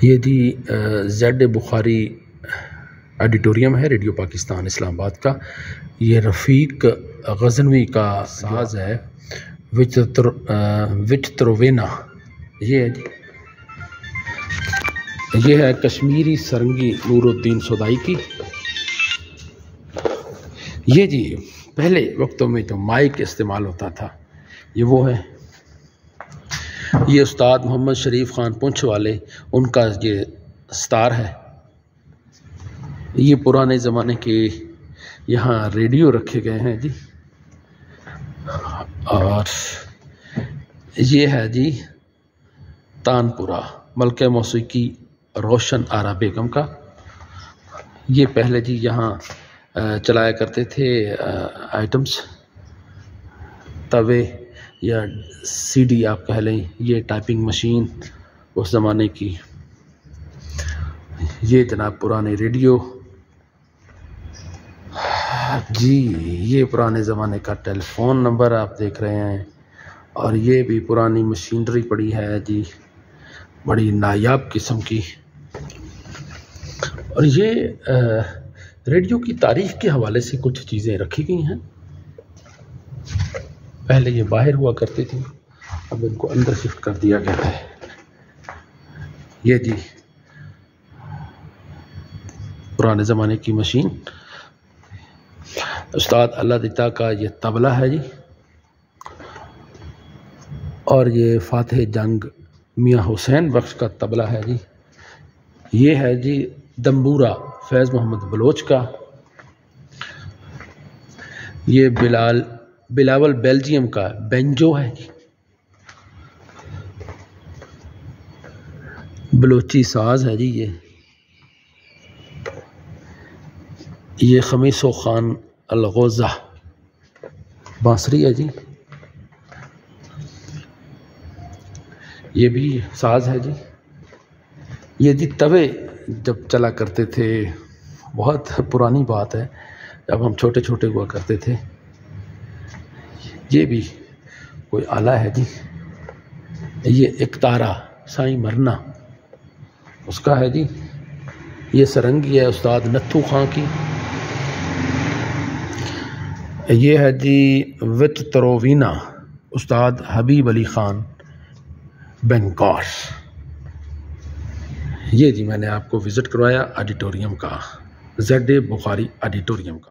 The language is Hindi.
ये जी जेड बुखारी ऑडिटोरियम है रेडियो पाकिस्तान इस्लामाबाद का। ये रफ़ीक गज़नवी का साज है विच त्रोवेना। ये है जी, ये है कश्मीरी सरंगी नूरुद्दीन सोदाई की। ये जी पहले वक्तों में जो माइक इस्तेमाल होता था ये वो है। ये उस्ताद मोहम्मद शरीफ ख़ान पुंछ वाले, उनका ये स्टार है। ये पुराने ज़माने के यहाँ रेडियो रखे गए हैं जी। और ये है जी तानपुरा मलके मौसीकी रोशन आरा बेगम का। ये पहले जी यहाँ चलाया करते थे आइटम्स, तवे या सीडी आप कह लें। ये टाइपिंग मशीन उस ज़माने की। ये जनाब पुराने रेडियो जी। ये पुराने ज़माने का टेलीफोन नंबर आप देख रहे हैं। और ये भी पुरानी मशीनरी पड़ी है जी, बड़ी नायाब किस्म की। और ये रेडियो की तारीख के हवाले से कुछ चीज़ें रखी गई हैं। पहले ये बाहर हुआ करती थी, अब इनको अंदर शिफ्ट कर दिया गया है। ये जी पुराने ज़माने की मशीन। उस्ताद अल्लाह दिता का ये तबला है जी। और ये फातिह जंग मियाँ हुसैन बख्श का तबला है जी। ये है जी दम्बूरा फैज़ मोहम्मद बलोच का। ये बिलावल बेल्जियम का बेंजो है जी। बलोची साज है जी। ये खमीसो खान अलगोज़ा बांसुरी है जी। ये भी साज है जी। ये जी तवे जब चला करते थे, बहुत पुरानी बात है, जब हम छोटे छोटे हुआ करते थे। ये भी कोई आला है जी। ये इकतारा साईं मरना उसका है जी। ये सरंगी है उस्ताद नत्थू खां की। ये है जी विच त्रोवीना उस्ताद हबीब अली ख़ान बेंगौर। ये जी मैंने आपको विज़िट करवाया ऑडिटोरियम का, जेड बुखारी ऑडिटोरियम का।